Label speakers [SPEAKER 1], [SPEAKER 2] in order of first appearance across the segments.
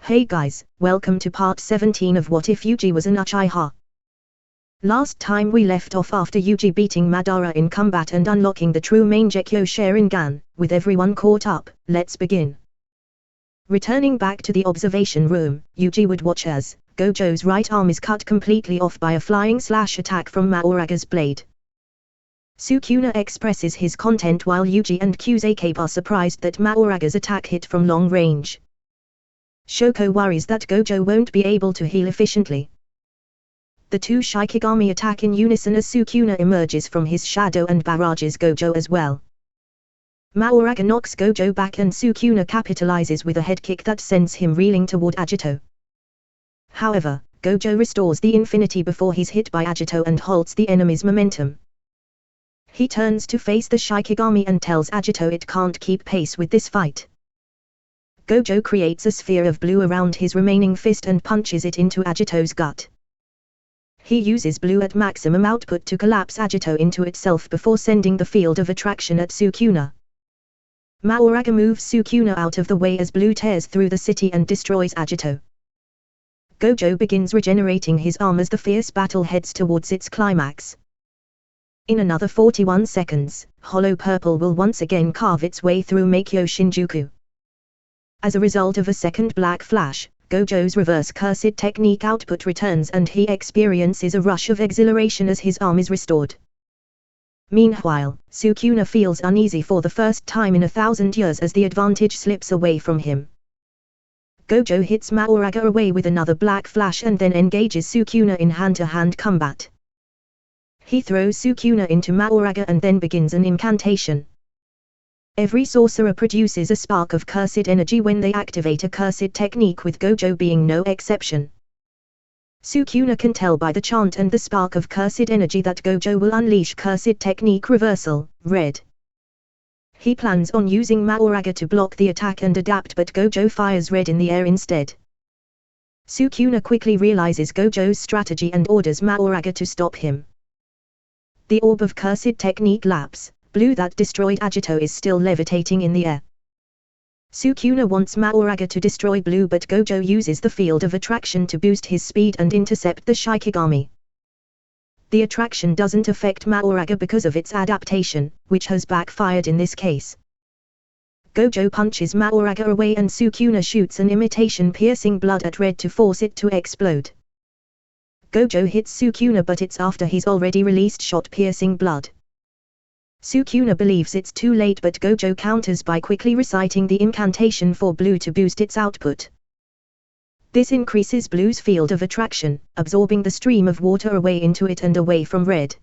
[SPEAKER 1] Hey guys, welcome to part 17 of What If Yuji Was an Uchiha. Last time we left off after Yuji beating Madara in combat and unlocking the true Mangekyo Sharingan. With everyone caught up, let's begin. Returning back to the observation room, Yuji would watch as Gojo's right arm is cut completely off by a flying slash attack from Maoraga's blade. Sukuna expresses his content while Yuji and Kusake are surprised that Maoraga's attack hit from long range. Shoko worries that Gojo won't be able to heal efficiently. The two Shikigami attack in unison as Sukuna emerges from his shadow and barrages Gojo as well. Maoraga knocks Gojo back and Sukuna capitalizes with a head kick that sends him reeling toward Agito. However, Gojo restores the infinity before he's hit by Agito and halts the enemy's momentum. He turns to face the Shikigami and tells Agito it can't keep pace with this fight. Gojo creates a sphere of blue around his remaining fist and punches it into Agito's gut. He uses blue at maximum output to collapse Agito into itself before sending the field of attraction at Sukuna. Maoraga moves Sukuna out of the way as blue tears through the city and destroys Agito. Gojo begins regenerating his arm as the fierce battle heads towards its climax. In another 41 seconds, Hollow Purple will once again carve its way through Meikyo Shinjuku. As a result of a second Black Flash, Gojo's reverse cursed technique output returns and he experiences a rush of exhilaration as his arm is restored. Meanwhile, Sukuna feels uneasy for the first time in 1,000 years as the advantage slips away from him. Gojo hits Maoraga away with another Black Flash and then engages Sukuna in hand-to-hand combat. He throws Sukuna into Maoraga and then begins an incantation. Every sorcerer produces a spark of cursed energy when they activate a cursed technique, with Gojo being no exception. Sukuna can tell by the chant and the spark of cursed energy that Gojo will unleash cursed technique reversal, red. He plans on using Maoraga to block the attack and adapt, but Gojo fires red in the air instead. Sukuna quickly realizes Gojo's strategy and orders Maoraga to stop him. The orb of cursed technique laps. Blue that destroyed Agito is still levitating in the air. Sukuna wants Maoraga to destroy blue, but Gojo uses the field of attraction to boost his speed and intercept the Shikigami. The attraction doesn't affect Maoraga because of its adaptation, which has backfired in this case. Gojo punches Maoraga away and Sukuna shoots an imitation piercing blood at red to force it to explode. Gojo hits Sukuna, but it's after he's already released shot piercing blood. Sukuna believes it's too late, but Gojo counters by quickly reciting the incantation for blue to boost its output. This increases blue's field of attraction, absorbing the stream of water away into it and away from red.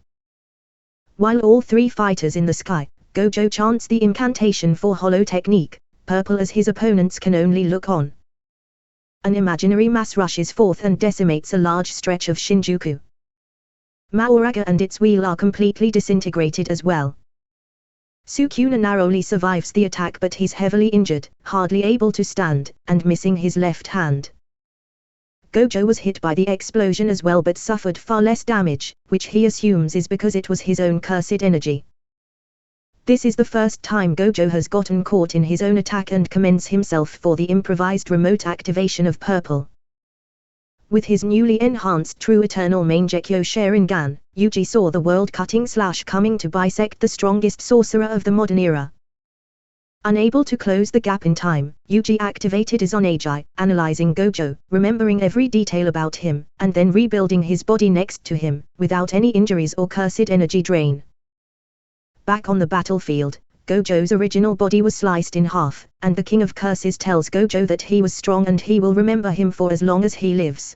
[SPEAKER 1] While all three fighters in the sky, Gojo chants the incantation for hollow technique, purple, as his opponents can only look on. An imaginary mass rushes forth and decimates a large stretch of Shinjuku. Maoraga and its wheel are completely disintegrated as well. Sukuna narrowly survives the attack, but he's heavily injured, hardly able to stand, and missing his left hand. Gojo was hit by the explosion as well, but suffered far less damage, which he assumes is because it was his own cursed energy. This is the first time Gojo has gotten caught in his own attack and commends himself for the improvised remote activation of purple. With his newly enhanced True Eternal Mangekyo Sharingan, Yuji saw the world-cutting slash coming to bisect the strongest sorcerer of the modern era. Unable to close the gap in time, Yuji activated Izanagi, analyzing Gojo, remembering every detail about him, and then rebuilding his body next to him, without any injuries or cursed energy drain. Back on the battlefield, Gojo's original body was sliced in half, and the King of Curses tells Gojo that he was strong and he will remember him for as long as he lives.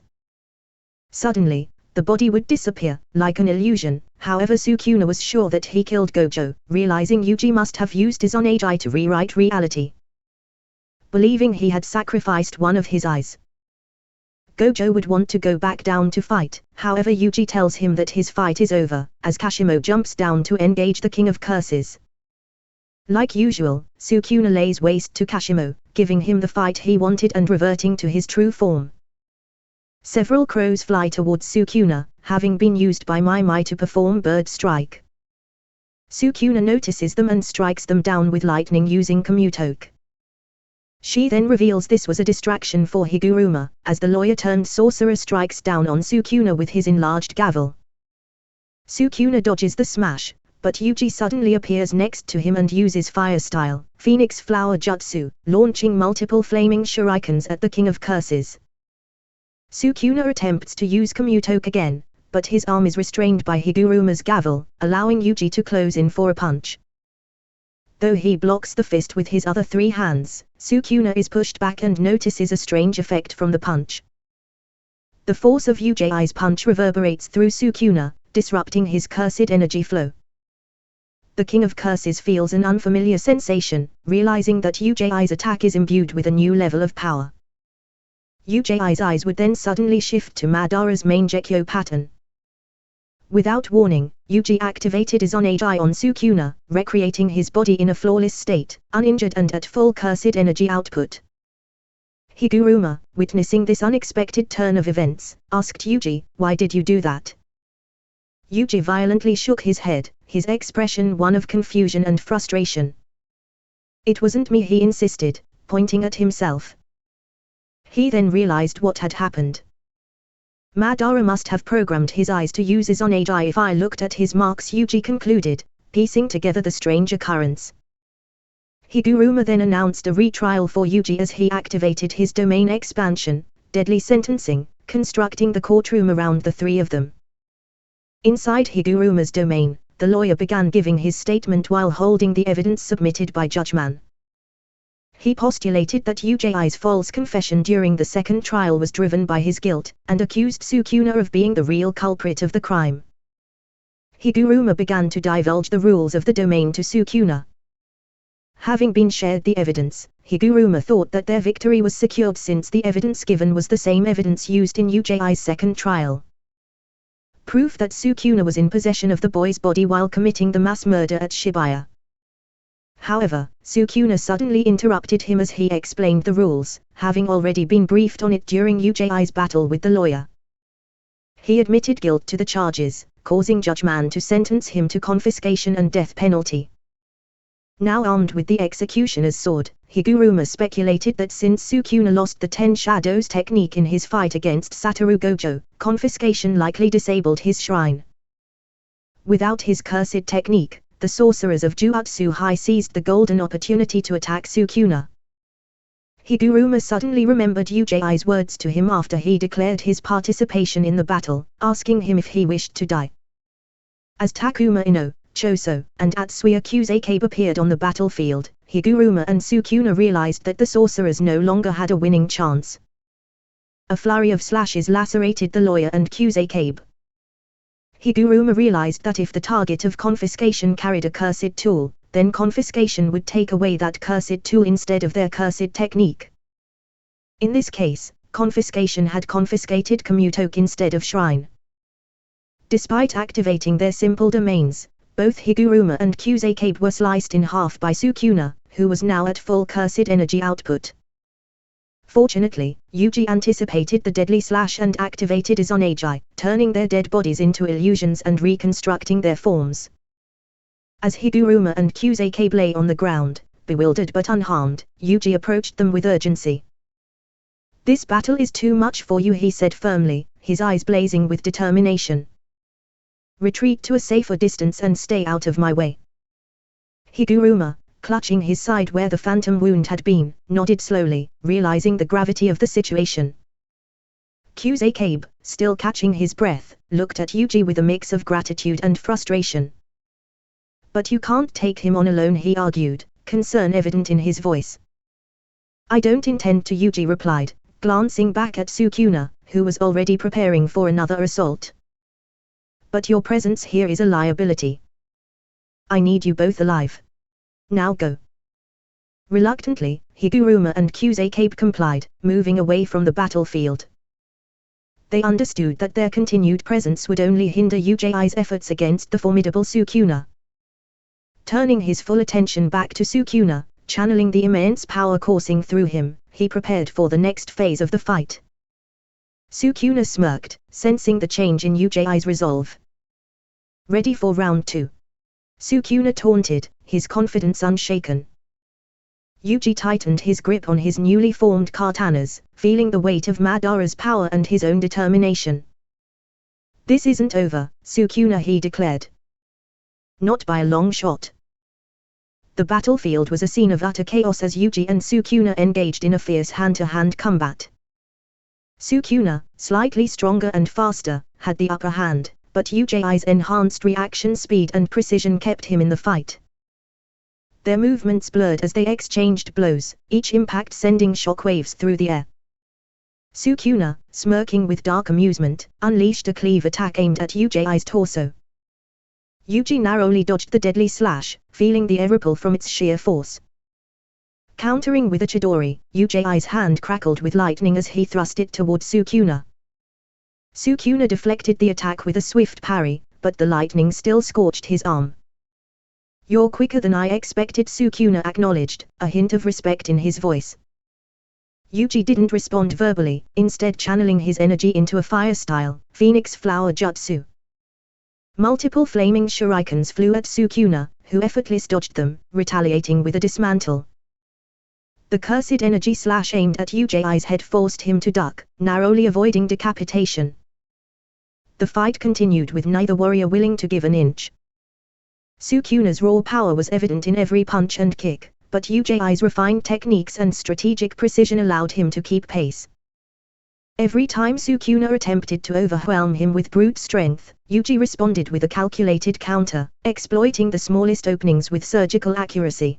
[SPEAKER 1] Suddenly, the body would disappear, like an illusion. However, Sukuna was sure that he killed Gojo, realizing Yuji must have used his Izanagi to rewrite reality. Believing he had sacrificed one of his eyes, Gojo would want to go back down to fight. However, Yuji tells him that his fight is over, as Kashimo jumps down to engage the King of Curses. Like usual, Sukuna lays waste to Kashimo, giving him the fight he wanted and reverting to his true form. Several crows fly towards Sukuna, having been used by Mai Mai to perform bird strike. Sukuna notices them and strikes them down with lightning using Komutoke. She then reveals this was a distraction for Higuruma, as the lawyer-turned-sorcerer strikes down on Sukuna with his enlarged gavel. Sukuna dodges the smash, but Yuji suddenly appears next to him and uses fire-style Phoenix Flower Jutsu, launching multiple flaming shurikens at the King of Curses. Sukuna attempts to use Komutoke again, but his arm is restrained by Higuruma's gavel, allowing Yuji to close in for a punch. Though he blocks the fist with his other three hands, Sukuna is pushed back and notices a strange effect from the punch. The force of Yuji's punch reverberates through Sukuna, disrupting his cursed energy flow. The King of Curses feels an unfamiliar sensation, realizing that Yuji's attack is imbued with a new level of power. Yuji's eyes would then suddenly shift to Madara's main Gekyo pattern. Without warning, Yuji activated his Izanagi on Sukuna, recreating his body in a flawless state, uninjured and at full cursed energy output. Higuruma, witnessing this unexpected turn of events, asked Yuji, "Why did you do that?" Yuji violently shook his head, his expression one of confusion and frustration. "It wasn't me," he insisted, pointing at himself. He then realized what had happened. Madara must have programmed his eyes to use his Izanagi. "If I looked at his marks," Yuji concluded, piecing together the strange occurrence. Higuruma then announced a retrial for Yuji as he activated his domain expansion, Deadly Sentencing, constructing the courtroom around the three of them. Inside Higuruma's domain, the lawyer began giving his statement while holding the evidence submitted by Judge Man. He postulated that Yuji's false confession during the second trial was driven by his guilt, and accused Sukuna of being the real culprit of the crime. Higuruma began to divulge the rules of the domain to Sukuna. Having been shared the evidence, Higuruma thought that their victory was secured since the evidence given was the same evidence used in Yuji's second trial. Proof that Sukuna was in possession of the boy's body while committing the mass murder at Shibuya. However, Sukuna suddenly interrupted him as he explained the rules, having already been briefed on it during Yuji's battle with the lawyer. He admitted guilt to the charges, causing Judge Man to sentence him to confiscation and death penalty. Now armed with the executioner's sword, Higuruma speculated that since Sukuna lost the Ten Shadows technique in his fight against Satoru Gojo, confiscation likely disabled his shrine. Without his cursed technique, the sorcerers of Jutsu High seized the golden opportunity to attack Sukuna. Higuruma suddenly remembered Yuji's words to him after he declared his participation in the battle, asking him if he wished to die. As Takuma Ino, Choso, and Atsuya Kusakabe appeared on the battlefield, Higuruma and Sukuna realized that the sorcerers no longer had a winning chance. A flurry of slashes lacerated the lawyer and Kusakabe. Higuruma realized that if the target of confiscation carried a cursed tool, then confiscation would take away that cursed tool instead of their cursed technique. In this case, confiscation had confiscated Komutoke instead of shrine. Despite activating their simple domains, both Higuruma and Kusakabe were sliced in half by Sukuna, who was now at full cursed energy output. Fortunately, Yuji anticipated the deadly slash and activated his Izanagi, turning their dead bodies into illusions and reconstructing their forms. As Higuruma and Kusakabe lay on the ground, bewildered but unharmed, Yuji approached them with urgency. "This battle is too much for you," he said firmly, his eyes blazing with determination. "Retreat to a safer distance and stay out of my way." Higuruma, clutching his side where the phantom wound had been, nodded slowly, realizing the gravity of the situation. Kusakabe, still catching his breath, looked at Yuji with a mix of gratitude and frustration. "But you can't take him on alone," he argued, concern evident in his voice. "I don't intend to," Yuji replied, glancing back at Sukuna, who was already preparing for another assault. "But your presence here is a liability. I need you both alive. Now go." Reluctantly, Higuruma and Kusakabe complied, moving away from the battlefield. They understood that their continued presence would only hinder Yuji's efforts against the formidable Sukuna. Turning his full attention back to Sukuna, channeling the immense power coursing through him, he prepared for the next phase of the fight. Sukuna smirked, sensing the change in Yuji's resolve. "Ready for round 2?" Sukuna taunted, his confidence unshaken. Yuji tightened his grip on his newly formed katanas, feeling the weight of Madara's power and his own determination. "This isn't over, Sukuna," he declared. "Not by a long shot." The battlefield was a scene of utter chaos as Yuji and Sukuna engaged in a fierce hand-to-hand combat. Sukuna, slightly stronger and faster, had the upper hand, but Uchiha's enhanced reaction speed and precision kept him in the fight. Their movements blurred as they exchanged blows, each impact sending shockwaves through the air. Sukuna, smirking with dark amusement, unleashed a cleave attack aimed at Uchiha's torso. Yuji narrowly dodged the deadly slash, feeling the air ripple from its sheer force. Countering with a Chidori, Uchiha's hand crackled with lightning as he thrust it toward Sukuna. Sukuna deflected the attack with a swift parry, but the lightning still scorched his arm. "You're quicker than I expected," Sukuna acknowledged, a hint of respect in his voice. Yuji didn't respond verbally, instead channeling his energy into a fire-style, Phoenix Flower Jutsu. Multiple flaming shurikens flew at Sukuna, who effortlessly dodged them, retaliating with a dismantle. The cursed energy slash aimed at Uchiha's head forced him to duck, narrowly avoiding decapitation. The fight continued with neither warrior willing to give an inch. Sukuna's raw power was evident in every punch and kick, but Uchiha's refined techniques and strategic precision allowed him to keep pace. Every time Sukuna attempted to overwhelm him with brute strength, Yuji responded with a calculated counter, exploiting the smallest openings with surgical accuracy.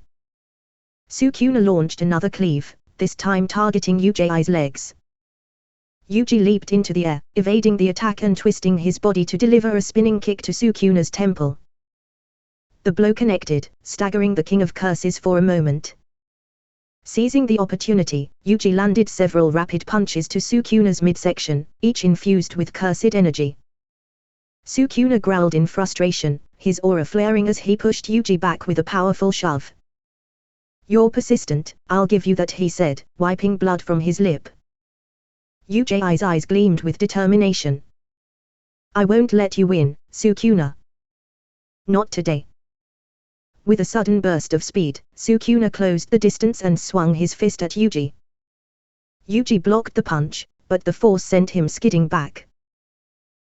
[SPEAKER 1] Sukuna launched another cleave, this time targeting Uchiha's legs. Yuji leaped into the air, evading the attack and twisting his body to deliver a spinning kick to Sukuna's temple. The blow connected, staggering the King of Curses for a moment. Seizing the opportunity, Yuji landed several rapid punches to Sukuna's midsection, each infused with cursed energy. Sukuna growled in frustration, his aura flaring as he pushed Yuji back with a powerful shove. "You're persistent, I'll give you that," he said, wiping blood from his lip. Uchiha's eyes gleamed with determination. "I won't let you win, Sukuna. Not today." With a sudden burst of speed, Sukuna closed the distance and swung his fist at Yuji. Yuji blocked the punch, but the force sent him skidding back.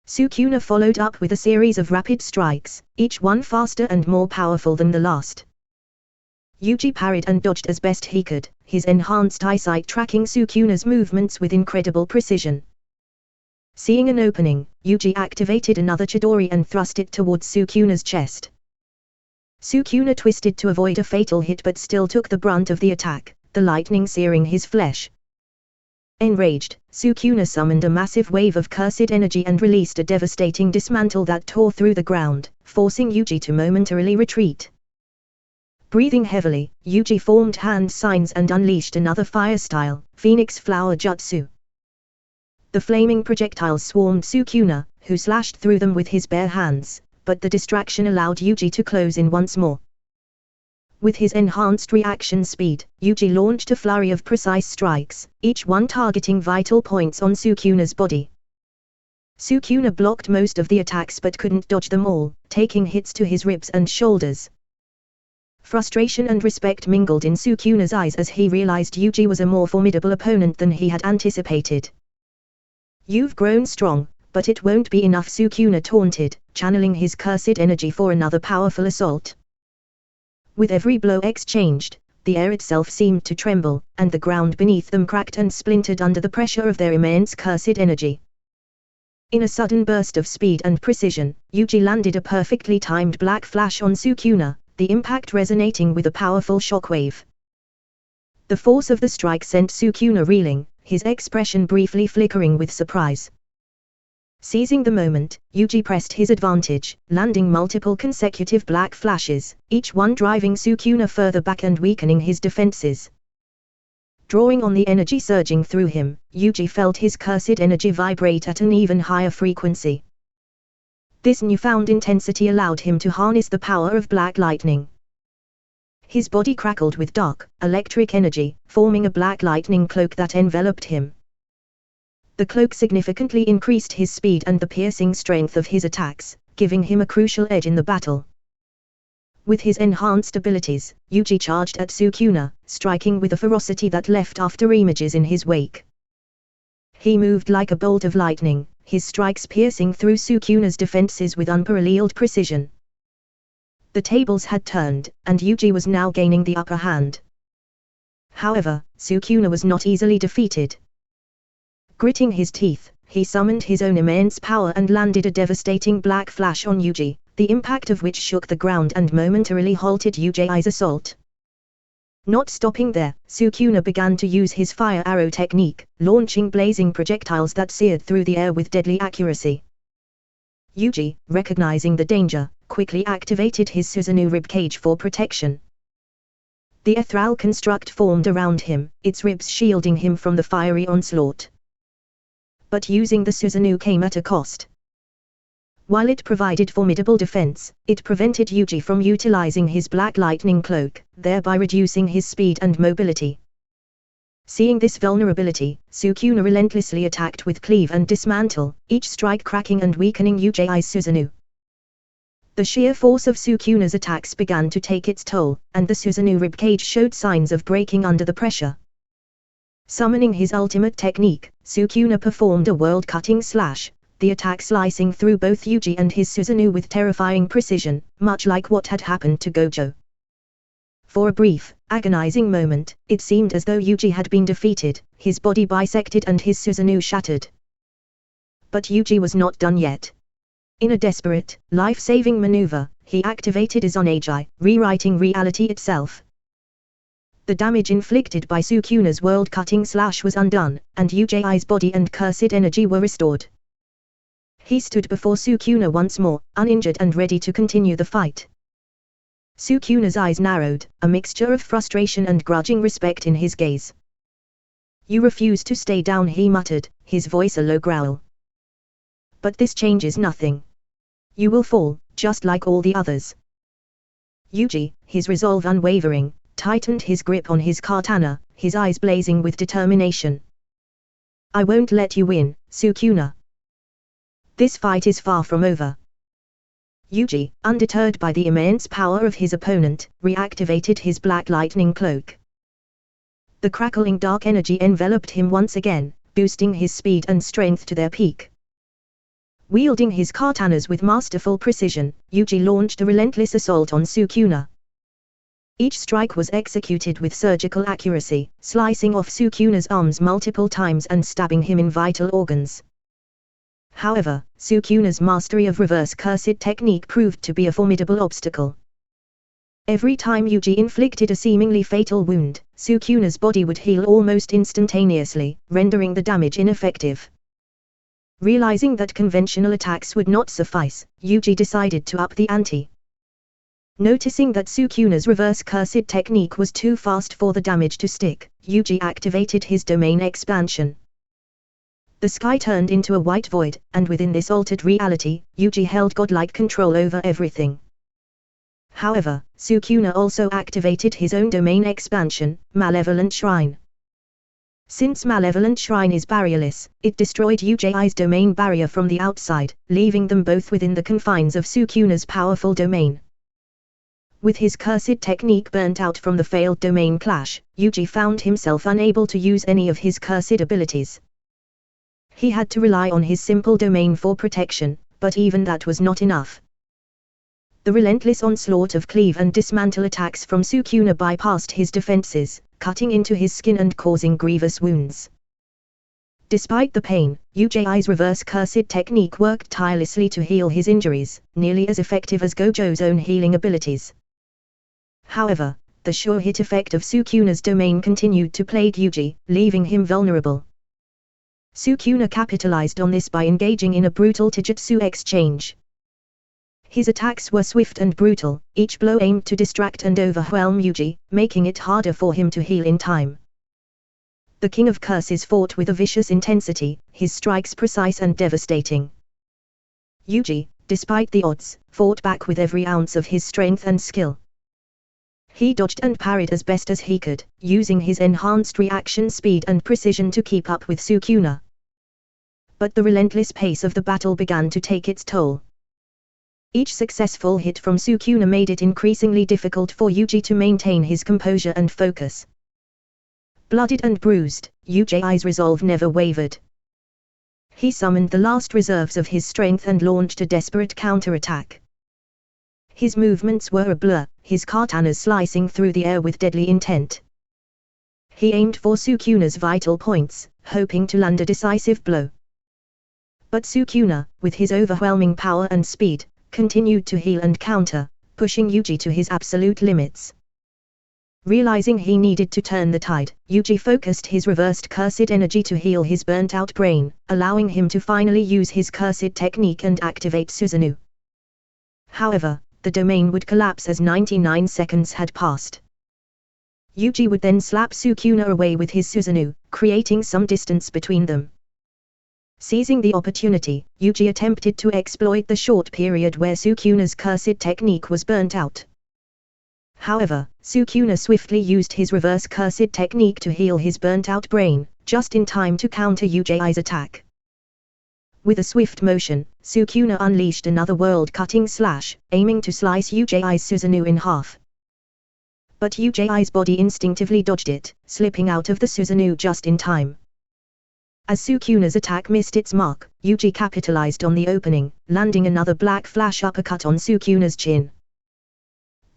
[SPEAKER 1] Sukuna followed up with a series of rapid strikes, each one faster and more powerful than the last. Yuji parried and dodged as best he could, his enhanced eyesight tracking Sukuna's movements with incredible precision. Seeing an opening, Yuji activated another Chidori and thrust it towards Sukuna's chest. Sukuna twisted to avoid a fatal hit but still took the brunt of the attack, the lightning searing his flesh. Enraged, Sukuna summoned a massive wave of cursed energy and released a devastating dismantle that tore through the ground, forcing Yuji to momentarily retreat. Breathing heavily, Yuji formed hand signs and unleashed another fire-style, Phoenix Flower Jutsu. The flaming projectiles swarmed Sukuna, who slashed through them with his bare hands, but the distraction allowed Yuji to close in once more. With his enhanced reaction speed, Yuji launched a flurry of precise strikes, each one targeting vital points on Sukuna's body. Sukuna blocked most of the attacks but couldn't dodge them all, taking hits to his ribs and shoulders. Frustration and respect mingled in Sukuna's eyes as he realized Yuji was a more formidable opponent than he had anticipated. "You've grown strong, but it won't be enough," Sukuna taunted, channeling his cursed energy for another powerful assault. With every blow exchanged, the air itself seemed to tremble, and the ground beneath them cracked and splintered under the pressure of their immense cursed energy. In a sudden burst of speed and precision, Yuji landed a perfectly timed black flash on Sukuna, the impact resonating with a powerful shockwave. The force of the strike sent Sukuna reeling, his expression briefly flickering with surprise. Seizing the moment, Yuji pressed his advantage, landing multiple consecutive black flashes, each one driving Sukuna further back and weakening his defenses. Drawing on the energy surging through him, Yuji felt his cursed energy vibrate at an even higher frequency. This newfound intensity allowed him to harness the power of black lightning. His body crackled with dark, electric energy, forming a black lightning cloak that enveloped him. The cloak significantly increased his speed and the piercing strength of his attacks, giving him a crucial edge in the battle. With his enhanced abilities, Yuji charged at Sukuna, striking with a ferocity that left after images in his wake. He moved like a bolt of lightning, his strikes piercing through Sukuna's defenses with unparalleled precision. The tables had turned, and Yuji was now gaining the upper hand. However, Sukuna was not easily defeated. Gritting his teeth, he summoned his own immense power and landed a devastating black flash on Yuji, the impact of which shook the ground and momentarily halted Uchiha's assault. Not stopping there, Sukuna began to use his fire arrow technique, launching blazing projectiles that seared through the air with deadly accuracy. Yuji, recognizing the danger, quickly activated his Susanoo ribcage for protection. The ethereal construct formed around him, its ribs shielding him from the fiery onslaught. But using the Susanoo came at a cost. While it provided formidable defense, it prevented Yuji from utilizing his black lightning cloak, thereby reducing his speed and mobility. Seeing this vulnerability, Sukuna relentlessly attacked with cleave and dismantle, each strike cracking and weakening Uchiha's Susanoo. The sheer force of Sukuna's attacks began to take its toll, and the Susanoo ribcage showed signs of breaking under the pressure. Summoning his ultimate technique, Sukuna performed a world-cutting slash, the attack slicing through both Yuji and his Susanoo with terrifying precision, much like what had happened to Gojo. For a brief, agonizing moment, it seemed as though Yuji had been defeated, his body bisected and his Susanoo shattered. But Yuji was not done yet. In a desperate, life-saving maneuver, he activated Izanagi, rewriting reality itself. The damage inflicted by Sukuna's world-cutting slash was undone, and Uchiha's body and cursed energy were restored. He stood before Sukuna once more, uninjured and ready to continue the fight. Sukuna's eyes narrowed, a mixture of frustration and grudging respect in his gaze. "You refuse to stay down," he muttered, his voice a low growl. "But this changes nothing. You will fall, just like all the others." Yuji, his resolve unwavering, tightened his grip on his katana, his eyes blazing with determination. "I won't let you win, Sukuna. This fight is far from over." Yuji, undeterred by the immense power of his opponent, reactivated his black lightning cloak. The crackling dark energy enveloped him once again, boosting his speed and strength to their peak. Wielding his katanas with masterful precision, Yuji launched a relentless assault on Sukuna. Each strike was executed with surgical accuracy, slicing off Sukuna's arms multiple times and stabbing him in vital organs. However, Sukuna's mastery of reverse cursed technique proved to be a formidable obstacle. Every time Yuji inflicted a seemingly fatal wound, Sukuna's body would heal almost instantaneously, rendering the damage ineffective. Realizing that conventional attacks would not suffice, Yuji decided to up the ante. Noticing that Sukuna's reverse cursed technique was too fast for the damage to stick, Yuji activated his domain expansion. The sky turned into a white void, and within this altered reality, Yuji held godlike control over everything. However, Sukuna also activated his own domain expansion, Malevolent Shrine. Since Malevolent Shrine is barrierless, it destroyed Uchiha's domain barrier from the outside, leaving them both within the confines of Sukuna's powerful domain. With his cursed technique burnt out from the failed domain clash, Yuji found himself unable to use any of his cursed abilities. He had to rely on his simple domain for protection, but even that was not enough. The relentless onslaught of cleave and dismantle attacks from Sukuna bypassed his defenses, cutting into his skin and causing grievous wounds. Despite the pain, Uchiha's reverse cursed technique worked tirelessly to heal his injuries, nearly as effective as Gojo's own healing abilities. However, the sure hit effect of Sukuna's domain continued to plague Yuji, leaving him vulnerable. Sukuna capitalized on this by engaging in a brutal taijutsu exchange. His attacks were swift and brutal, each blow aimed to distract and overwhelm Yuji, making it harder for him to heal in time. The King of Curses fought with a vicious intensity, his strikes precise and devastating. Yuji, despite the odds, fought back with every ounce of his strength and skill. He dodged and parried as best as he could, using his enhanced reaction speed and precision to keep up with Sukuna. But the relentless pace of the battle began to take its toll. Each successful hit from Sukuna made it increasingly difficult for Yuji to maintain his composure and focus. Blooded and bruised, Yuji's resolve never wavered. He summoned the last reserves of his strength and launched a desperate counterattack. His movements were a blur, his katanas slicing through the air with deadly intent. He aimed for Sukuna's vital points, hoping to land a decisive blow. But Sukuna, with his overwhelming power and speed, continued to heal and counter, pushing Yuji to his absolute limits. Realizing he needed to turn the tide, Yuji focused his reversed cursed energy to heal his burnt-out brain, allowing him to finally use his cursed technique and activate Susanoo. However, the domain would collapse as 99 seconds had passed. Yuji would then slap Sukuna away with his Susanoo, creating some distance between them. Seizing the opportunity, Yuji attempted to exploit the short period where Sukuna's cursed technique was burnt out. However, Sukuna swiftly used his reverse cursed technique to heal his burnt-out brain, just in time to counter Yuji's attack. With a swift motion, Sukuna unleashed another world-cutting slash, aiming to slice Yuji's Susanoo in half. But Yuji's body instinctively dodged it, slipping out of the Susanoo just in time. As Sukuna's attack missed its mark, Yuji capitalized on the opening, landing another black flash uppercut on Sukuna's chin.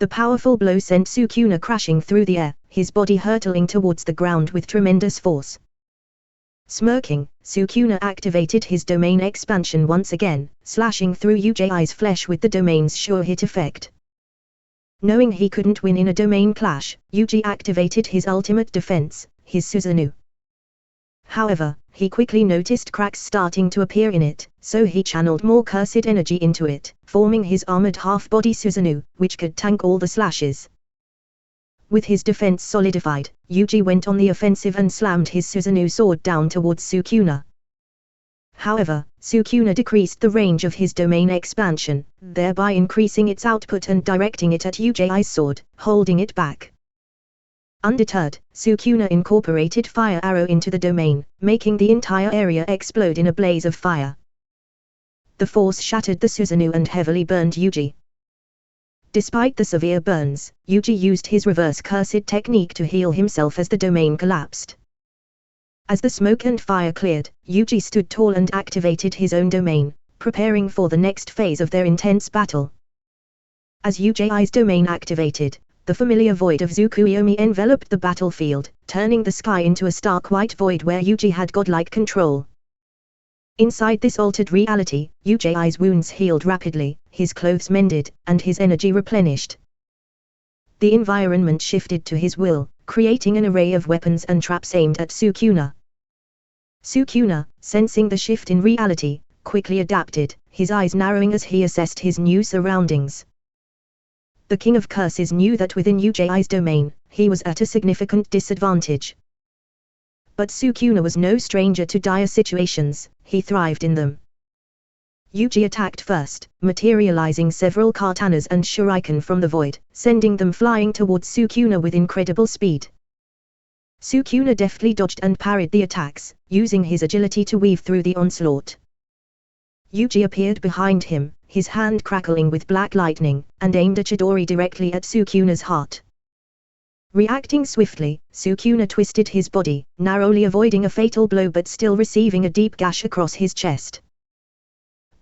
[SPEAKER 1] The powerful blow sent Sukuna crashing through the air, his body hurtling towards the ground with tremendous force. Smirking, Sukuna activated his domain expansion once again, slashing through Yuji's flesh with the domain's sure hit effect. Knowing he couldn't win in a domain clash, Yuji activated his ultimate defense, his Susanoo. However, he quickly noticed cracks starting to appear in it, so he channeled more cursed energy into it, forming his armored half-body Susanoo, which could tank all the slashes. With his defense solidified, Yuji went on the offensive and slammed his Susanoo sword down towards Sukuna. However, Sukuna decreased the range of his domain expansion, thereby increasing its output and directing it at Yuji's sword, holding it back. Undeterred, Sukuna incorporated Fire Arrow into the domain, making the entire area explode in a blaze of fire. The force shattered the Susanoo and heavily burned Yuji. Despite the severe burns, Yuji used his reverse cursed technique to heal himself as the domain collapsed. As the smoke and fire cleared, Yuji stood tall and activated his own domain, preparing for the next phase of their intense battle. As Yuji's domain activated, the familiar void of Tsukuyomi enveloped the battlefield, turning the sky into a stark white void where Yuji had godlike control. Inside this altered reality, Yuji's wounds healed rapidly, his clothes mended, and his energy replenished. The environment shifted to his will, creating an array of weapons and traps aimed at Sukuna. Sukuna, sensing the shift in reality, quickly adapted, his eyes narrowing as he assessed his new surroundings. The King of Curses knew that within Yuji's domain, he was at a significant disadvantage. But Sukuna was no stranger to dire situations, he thrived in them. Yuji attacked first, materializing several katanas and shuriken from the void, sending them flying towards Sukuna with incredible speed. Sukuna deftly dodged and parried the attacks, using his agility to weave through the onslaught. Yuji appeared behind him, his hand crackling with black lightning, and aimed a chidori directly at Sukuna's heart. Reacting swiftly, Sukuna twisted his body, narrowly avoiding a fatal blow but still receiving a deep gash across his chest.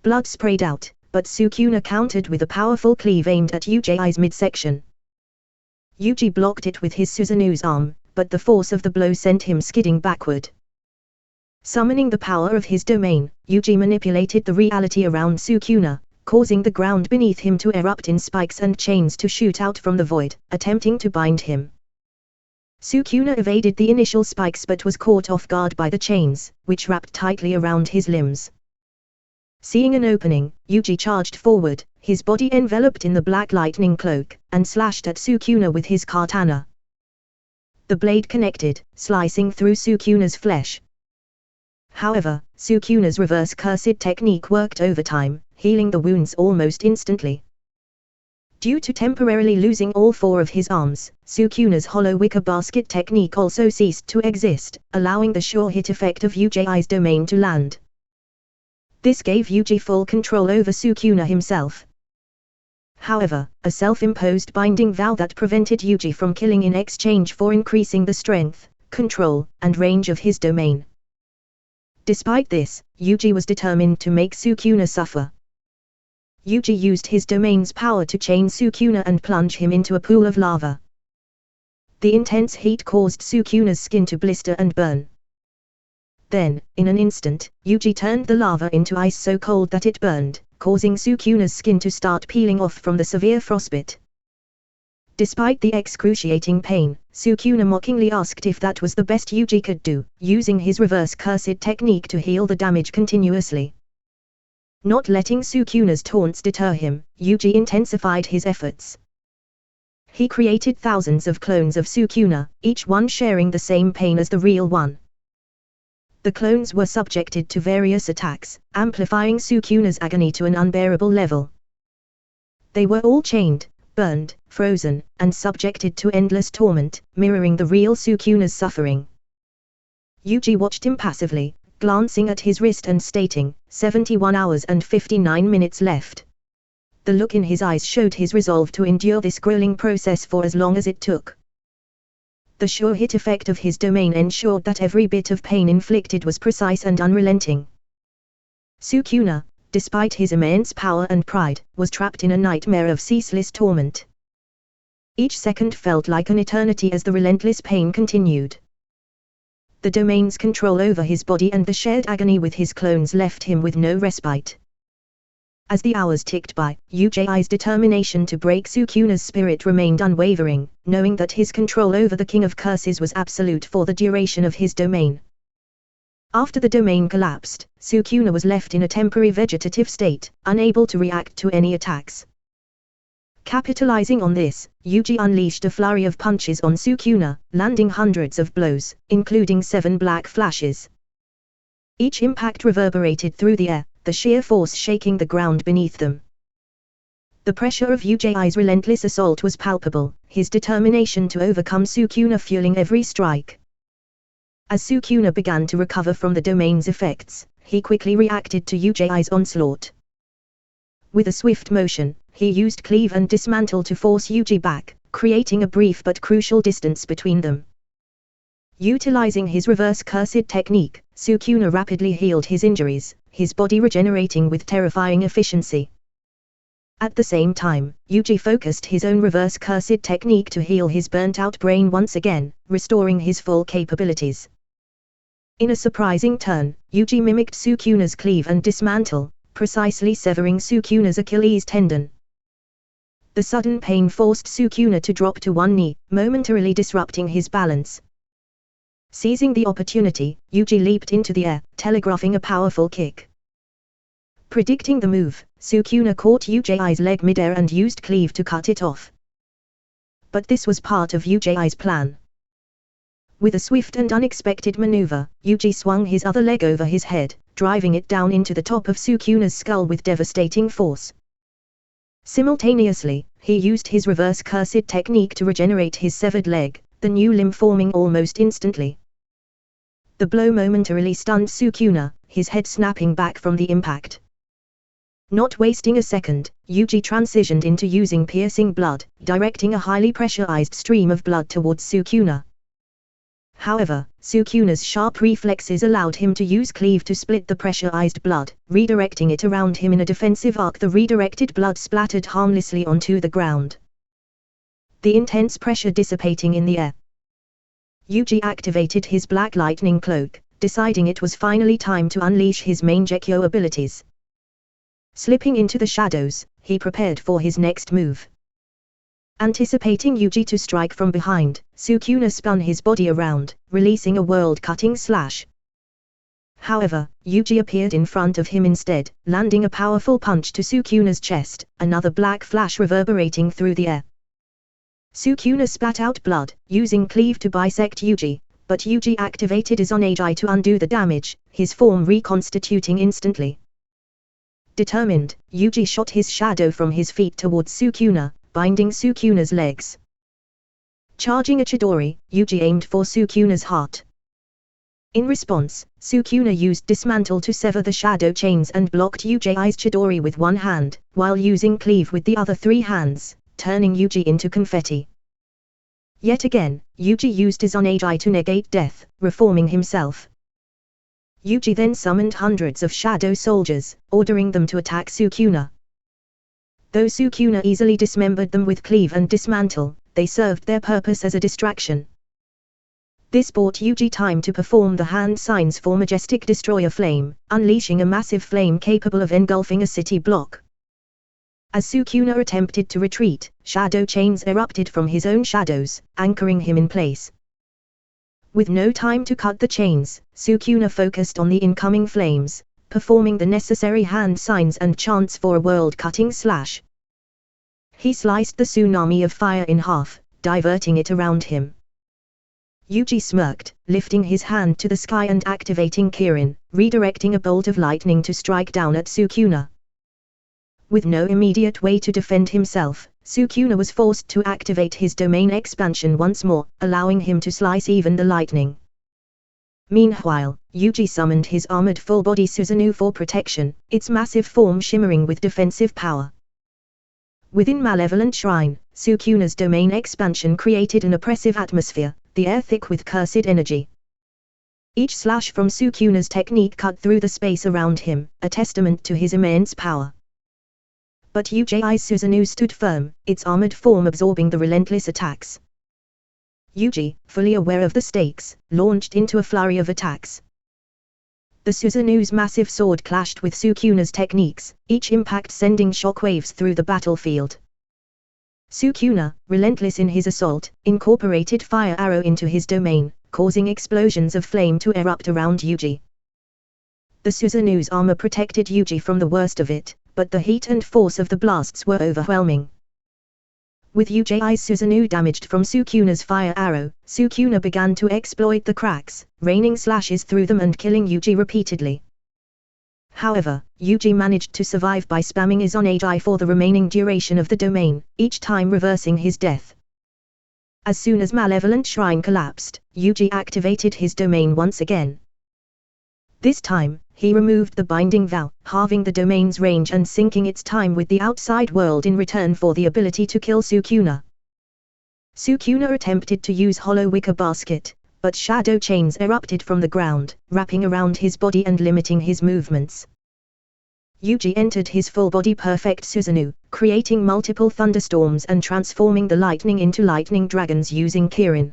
[SPEAKER 1] Blood sprayed out, but Sukuna countered with a powerful cleave aimed at Yuji's midsection. Yuji blocked it with his Susanoo's arm, but the force of the blow sent him skidding backward. Summoning the power of his domain, Yuji manipulated the reality around Sukuna, causing the ground beneath him to erupt in spikes and chains to shoot out from the void, attempting to bind him. Sukuna evaded the initial spikes but was caught off guard by the chains, which wrapped tightly around his limbs. Seeing an opening, Yuji charged forward, his body enveloped in the black lightning cloak, and slashed at Sukuna with his katana. The blade connected, slicing through Sukuna's flesh. However, Sukuna's reverse cursed technique worked overtime, healing the wounds almost instantly. Due to temporarily losing all four of his arms, Sukuna's hollow wicker basket technique also ceased to exist, allowing the sure hit effect of Yuji's domain to land. This gave Yuji full control over Sukuna himself. However, a self-imposed binding vow that prevented Yuji from killing in exchange for increasing the strength, control, and range of his domain. Despite this, Yuji was determined to make Sukuna suffer. Yuji used his domain's power to chain Sukuna and plunge him into a pool of lava. The intense heat caused Sukuna's skin to blister and burn. Then, in an instant, Yuji turned the lava into ice so cold that it burned, causing Sukuna's skin to start peeling off from the severe frostbite. Despite the excruciating pain, Sukuna mockingly asked if that was the best Yuji could do, using his reverse cursed technique to heal the damage continuously. Not letting Sukuna's taunts deter him, Yuji intensified his efforts. He created thousands of clones of Sukuna, each one sharing the same pain as the real one. The clones were subjected to various attacks, amplifying Sukuna's agony to an unbearable level. They were all chained, burned, frozen, and subjected to endless torment, mirroring the real Sukuna's suffering. Yuji watched impassively, glancing at his wrist and stating, 71 hours and 59 minutes left. The look in his eyes showed his resolve to endure this grueling process for as long as it took. The sure hit effect of his domain ensured that every bit of pain inflicted was precise and unrelenting. Sukuna, despite his immense power and pride, was trapped in a nightmare of ceaseless torment. Each second felt like an eternity as the relentless pain continued. The domain's control over his body and the shared agony with his clones left him with no respite. As the hours ticked by, Yuji's determination to break Sukuna's spirit remained unwavering, knowing that his control over the King of Curses was absolute for the duration of his domain. After the domain collapsed, Sukuna was left in a temporary vegetative state, unable to react to any attacks. Capitalizing on this, Yuji unleashed a flurry of punches on Sukuna, landing hundreds of blows, including 7 black flashes. Each impact reverberated through the air, the sheer force shaking the ground beneath them. The pressure of Yuji's relentless assault was palpable, his determination to overcome Sukuna fueling every strike. As Sukuna began to recover from the domain's effects, he quickly reacted to Yuji's onslaught. With a swift motion, he used cleave and dismantle to force Yuji back, creating a brief but crucial distance between them. Utilizing his reverse cursed technique, Sukuna rapidly healed his injuries, his body regenerating with terrifying efficiency. At the same time, Yuji focused his own reverse cursed technique to heal his burnt-out brain once again, restoring his full capabilities. In a surprising turn, Yuji mimicked Sukuna's cleave and dismantle, precisely severing Sukuna's Achilles tendon. The sudden pain forced Sukuna to drop to one knee, momentarily disrupting his balance. Seizing the opportunity, Yuji leaped into the air, telegraphing a powerful kick. Predicting the move, Sukuna caught Yuji's leg midair and used cleave to cut it off. But this was part of Yuji's plan. With a swift and unexpected maneuver, Yuji swung his other leg over his head, driving it down into the top of Sukuna's skull with devastating force. Simultaneously, he used his reverse cursed technique to regenerate his severed leg, the new limb forming almost instantly. The blow momentarily stunned Sukuna, his head snapping back from the impact. Not wasting a second, Yuji transitioned into using piercing blood, directing a highly pressurized stream of blood towards Sukuna. However, Sukuna's sharp reflexes allowed him to use cleave to split the pressurized blood, redirecting it around him in a defensive arc. The redirected blood splattered harmlessly onto the ground, the intense pressure dissipating in the air. Yuji activated his Black Lightning Cloak, deciding it was finally time to unleash his Mangekyo abilities. Slipping into the shadows, he prepared for his next move. Anticipating Yuji to strike from behind, Sukuna spun his body around, releasing a world-cutting slash. However, Yuji appeared in front of him instead, landing a powerful punch to Sukuna's chest, another black flash reverberating through the air. Sukuna spat out blood, using cleave to bisect Yuji, but Yuji activated his Onagi to undo the damage, his form reconstituting instantly. Determined, Yuji shot his shadow from his feet towards Sukuna, binding Sukuna's legs. Charging a Chidori, Yuji aimed for Sukuna's heart. In response, Sukuna used Dismantle to sever the shadow chains and blocked Yuji's Chidori with one hand, while using Cleave with the other three hands, turning Yuji into confetti. Yet again, Yuji used Izanagi to negate death, reforming himself. Yuji then summoned hundreds of shadow soldiers, ordering them to attack Sukuna. Though Sukuna easily dismembered them with Cleave and Dismantle, they served their purpose as a distraction. This bought Yuji time to perform the hand signs for Majestic Destroyer Flame, unleashing a massive flame capable of engulfing a city block. As Sukuna attempted to retreat, shadow chains erupted from his own shadows, anchoring him in place. With no time to cut the chains, Sukuna focused on the incoming flames, performing the necessary hand signs and chants for a world-cutting slash. He sliced the tsunami of fire in half, diverting it around him. Yuji smirked, lifting his hand to the sky and activating Kirin, redirecting a bolt of lightning to strike down at Sukuna. With no immediate way to defend himself, Sukuna was forced to activate his domain expansion once more, allowing him to slice even the lightning. Meanwhile, Yuji summoned his armored full-body Susanoo for protection, its massive form shimmering with defensive power. Within Malevolent Shrine, Sukuna's domain expansion created an oppressive atmosphere, the air thick with cursed energy. Each slash from Sukuna's technique cut through the space around him, a testament to his immense power. But Yuji's Susanoo stood firm, its armored form absorbing the relentless attacks. Yuji, fully aware of the stakes, launched into a flurry of attacks. The Susanoo's massive sword clashed with Sukuna's techniques, each impact sending shockwaves through the battlefield. Sukuna, relentless in his assault, incorporated Fire Arrow into his domain, causing explosions of flame to erupt around Yuji. The Susanoo's armor protected Yuji from the worst of it, but the heat and force of the blasts were overwhelming. With Yuji's Susanoo damaged from Sukuna's Fire Arrow, Sukuna began to exploit the cracks, raining slashes through them and killing Yuji repeatedly. However, Yuji managed to survive by spamming Izanagi for the remaining duration of the domain, each time reversing his death. As soon as Malevolent Shrine collapsed, Yuji activated his domain once again. This time, he removed the binding vow, halving the domain's range and syncing its time with the outside world in return for the ability to kill Sukuna. Sukuna attempted to use Hollow Wicker Basket, but shadow chains erupted from the ground, wrapping around his body and limiting his movements. Yuji entered his full-body perfect Susanoo, creating multiple thunderstorms and transforming the lightning into lightning dragons using Kirin.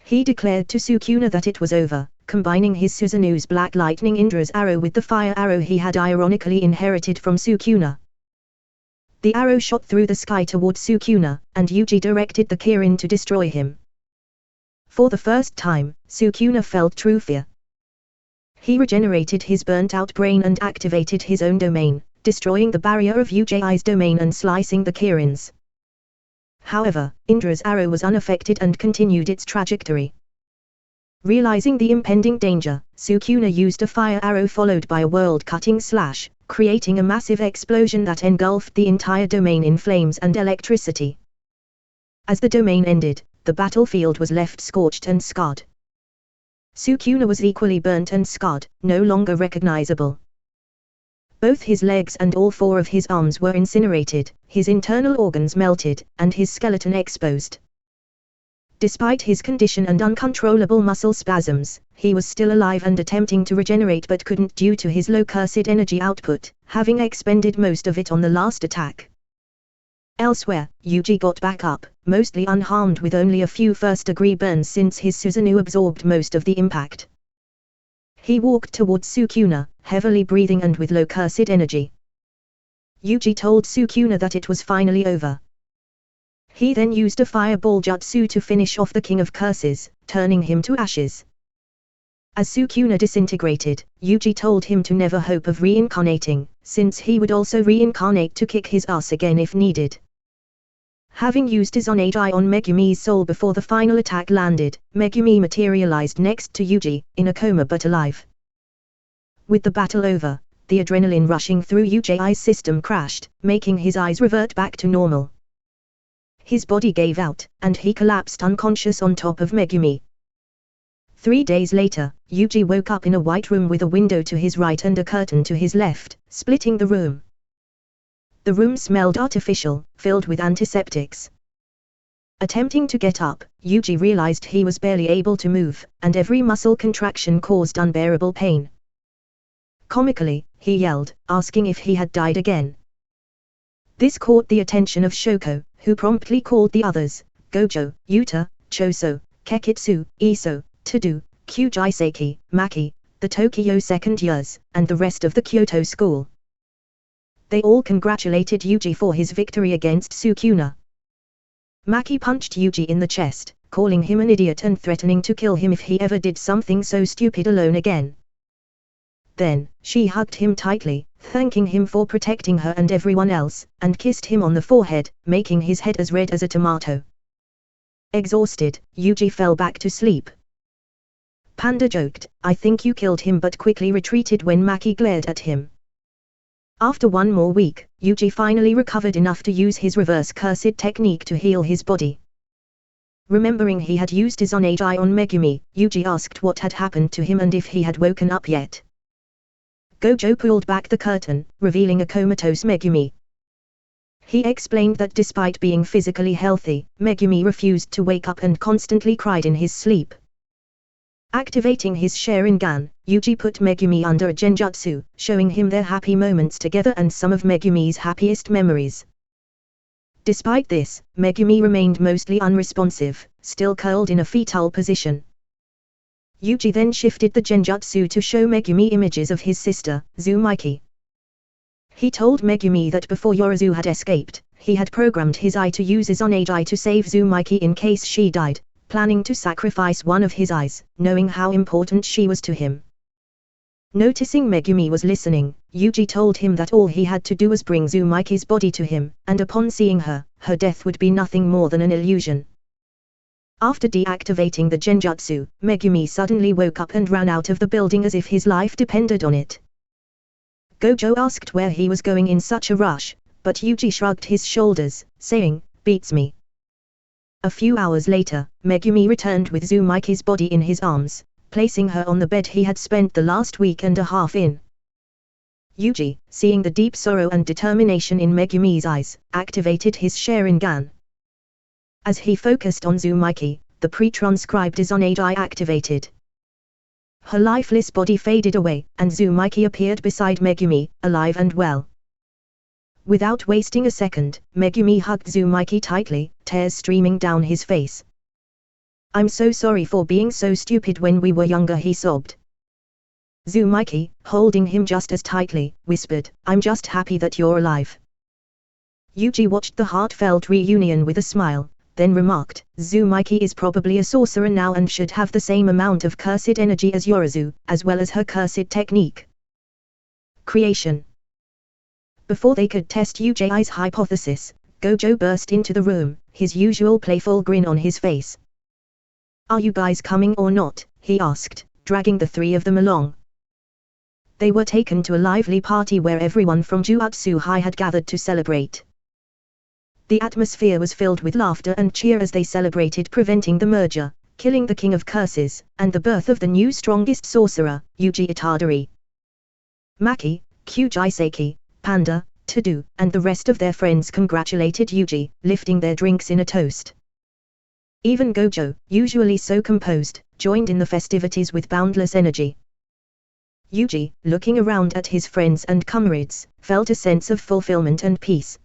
[SPEAKER 1] He declared to Sukuna that it was over, combining his Susanoo's Black Lightning Indra's arrow with the Fire Arrow he had ironically inherited from Sukuna. The arrow shot through the sky toward Sukuna, and Yuji directed the Kirin to destroy him. For the first time, Sukuna felt true fear. He regenerated his burnt-out brain and activated his own domain, destroying the barrier of Yuji's domain and slicing the Kirin's. However, Indra's arrow was unaffected and continued its trajectory. Realizing the impending danger, Sukuna used a Fire Arrow followed by a world-cutting slash, creating a massive explosion that engulfed the entire domain in flames and electricity. As the domain ended, the battlefield was left scorched and scarred. Sukuna was equally burnt and scarred, no longer recognizable. Both his legs and all four of his arms were incinerated, his internal organs melted, and his skeleton exposed. Despite his condition and uncontrollable muscle spasms, he was still alive and attempting to regenerate but couldn't due to his low cursed energy output, having expended most of it on the last attack. Elsewhere, Yuji got back up, mostly unharmed with only a few first-degree burns since his Susanoo absorbed most of the impact. He walked towards Sukuna, heavily breathing and with low cursed energy. Yuji told Sukuna that it was finally over. He then used a fireball jutsu to finish off the King of Curses, turning him to ashes. As Sukuna disintegrated, Yuji told him to never hope of reincarnating, since he would also reincarnate to kick his ass again if needed. Having used Izanagi on Megumi's soul before the final attack landed, Megumi materialized next to Yuji, in a coma but alive. With the battle over, the adrenaline rushing through Yuji's system crashed, making his eyes revert back to normal. His body gave out, and he collapsed unconscious on top of Megumi. 3 days later, Yuji woke up in a white room with a window to his right and a curtain to his left, splitting the room. The room smelled artificial, filled with antiseptics. Attempting to get up, Yuji realized he was barely able to move, and every muscle contraction caused unbearable pain. Comically, he yelled, asking if he had died again. This caught the attention of Shoko, who promptly called the others, Gojo, Yuta, Choso, Kekitsu, Iso, Tadu, Kyujiseki, Maki, the Tokyo second years, and the rest of the Kyoto school. They all congratulated Yuji for his victory against Sukuna. Maki punched Yuji in the chest, calling him an idiot and threatening to kill him if he ever did something so stupid alone again. Then, she hugged him tightly, thanking him for protecting her and everyone else, and kissed him on the forehead, making his head as red as a tomato. Exhausted, Yuji fell back to sleep. Panda joked, "I think you killed him," but quickly retreated when Maki glared at him. After one more week, Yuji finally recovered enough to use his reverse cursed technique to heal his body. Remembering he had used his Onagi on Megumi, Yuji asked what had happened to him and if he had woken up yet. Gojo pulled back the curtain, revealing a comatose Megumi. He explained that despite being physically healthy, Megumi refused to wake up and constantly cried in his sleep. Activating his Sharingan, Yuji put Megumi under a genjutsu, showing him their happy moments together and some of Megumi's happiest memories. Despite this, Megumi remained mostly unresponsive, still curled in a fetal position. Yuji then shifted the genjutsu to show Megumi images of his sister, Tsumaiki. He told Megumi that before Yorozu had escaped, he had programmed his eye to use his Onagi to save Tsumaiki in case she died, planning to sacrifice one of his eyes, knowing how important she was to him. Noticing Megumi was listening, Yuji told him that all he had to do was bring Tsumaiki's body to him, and upon seeing her, her death would be nothing more than an illusion. After deactivating the genjutsu, Megumi suddenly woke up and ran out of the building as if his life depended on it. Gojo asked where he was going in such a rush, but Yuji shrugged his shoulders, saying, "Beats me." A few hours later, Megumi returned with Tsumaiki's body in his arms, placing her on the bed he had spent the last week and a half in. Yuji, seeing the deep sorrow and determination in Megumi's eyes, activated his Sharingan. As he focused on Tsumaiki, the pre-transcribed Izonagi activated. Her lifeless body faded away, and Tsumaiki appeared beside Megumi, alive and well. Without wasting a second, Megumi hugged Tsumaiki tightly, tears streaming down his face. "I'm so sorry for being so stupid when we were younger," he sobbed. Tsumaiki, holding him just as tightly, whispered, "I'm just happy that you're alive." Yuji watched the heartfelt reunion with a smile, then remarked, "Tsumaiki is probably a sorcerer now and should have the same amount of cursed energy as Yorozu, as well as her cursed technique." Creation. Before they could test Yuji's hypothesis, Gojo burst into the room, his usual playful grin on his face. "Are you guys coming or not?" he asked, dragging the three of them along. They were taken to a lively party where everyone from Jutsu High had gathered to celebrate. The atmosphere was filled with laughter and cheer as they celebrated preventing the merger, killing the King of Curses, and the birth of the new strongest sorcerer, Yuji Itadori. Maki, Kyujiseki, Panda, Tadu, and the rest of their friends congratulated Yuji, lifting their drinks in a toast. Even Gojo, usually so composed, joined in the festivities with boundless energy. Yuji, looking around at his friends and comrades, felt a sense of fulfillment and peace.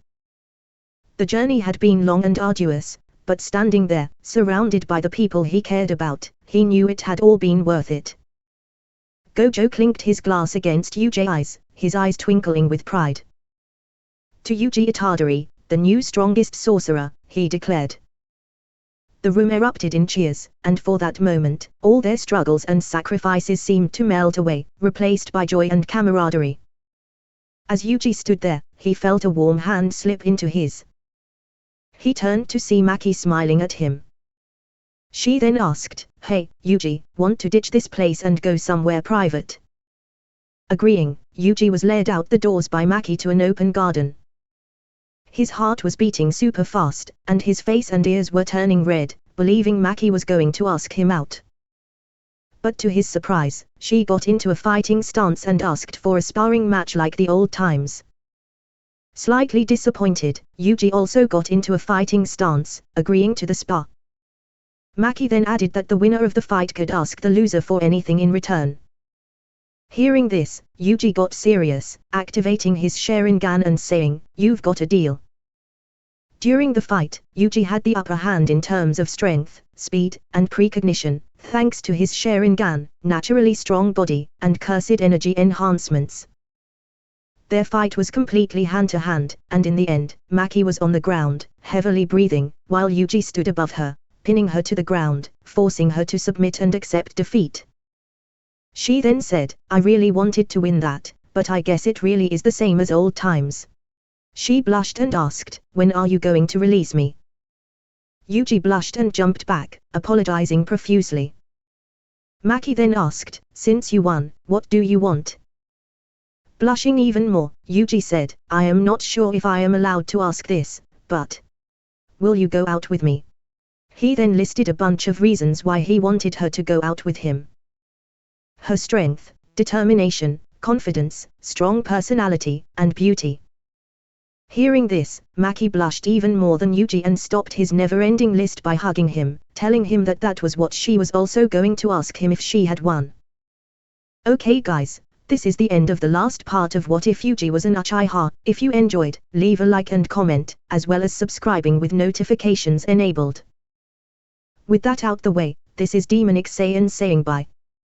[SPEAKER 1] The journey had been long and arduous, but standing there, surrounded by the people he cared about, he knew it had all been worth it. Gojo clinked his glass against Yuji's, his eyes twinkling with pride. "To Yuji Itadori, the new strongest sorcerer," he declared. The room erupted in cheers, and for that moment, all their struggles and sacrifices seemed to melt away, replaced by joy and camaraderie. As Yuji stood there, he felt a warm hand slip into his. He turned to see Maki smiling at him. She then asked, "Hey, Yuji, want to ditch this place and go somewhere private?" Agreeing, Yuji was led out the doors by Maki to an open garden. His heart was beating super fast, and his face and ears were turning red, believing Maki was going to ask him out. But to his surprise, she got into a fighting stance and asked for a sparring match like the old times. Slightly disappointed, Yuji also got into a fighting stance, agreeing to the spar. Maki then added that the winner of the fight could ask the loser for anything in return. Hearing this, Yuji got serious, activating his Sharingan and saying, "You've got a deal." During the fight, Yuji had the upper hand in terms of strength, speed, and precognition, thanks to his Sharingan, naturally strong body, and cursed energy enhancements. Their fight was completely hand-to-hand, and in the end, Maki was on the ground, heavily breathing, while Yuji stood above her, pinning her to the ground, forcing her to submit and accept defeat. She then said, "I really wanted to win that, but I guess it really is the same as old times." She blushed and asked, "When are you going to release me?" Yuji blushed and jumped back, apologizing profusely. Maki then asked, "Since you won, what do you want?" Blushing even more, Yuji said, "I am not sure if I am allowed to ask this, but will you go out with me?" He then listed a bunch of reasons why he wanted her to go out with him. Her strength, determination, confidence, strong personality, and beauty. Hearing this, Maki blushed even more than Yuji and stopped his never-ending list by hugging him, telling him that that was what she was also going to ask him if she had won. Okay guys, this is the end of the last part of What If Yuji Was an Uchiha. If you enjoyed, leave a like and comment, as well as subscribing with notifications enabled. With that out the way, this is Demonic Saiyan saying bye.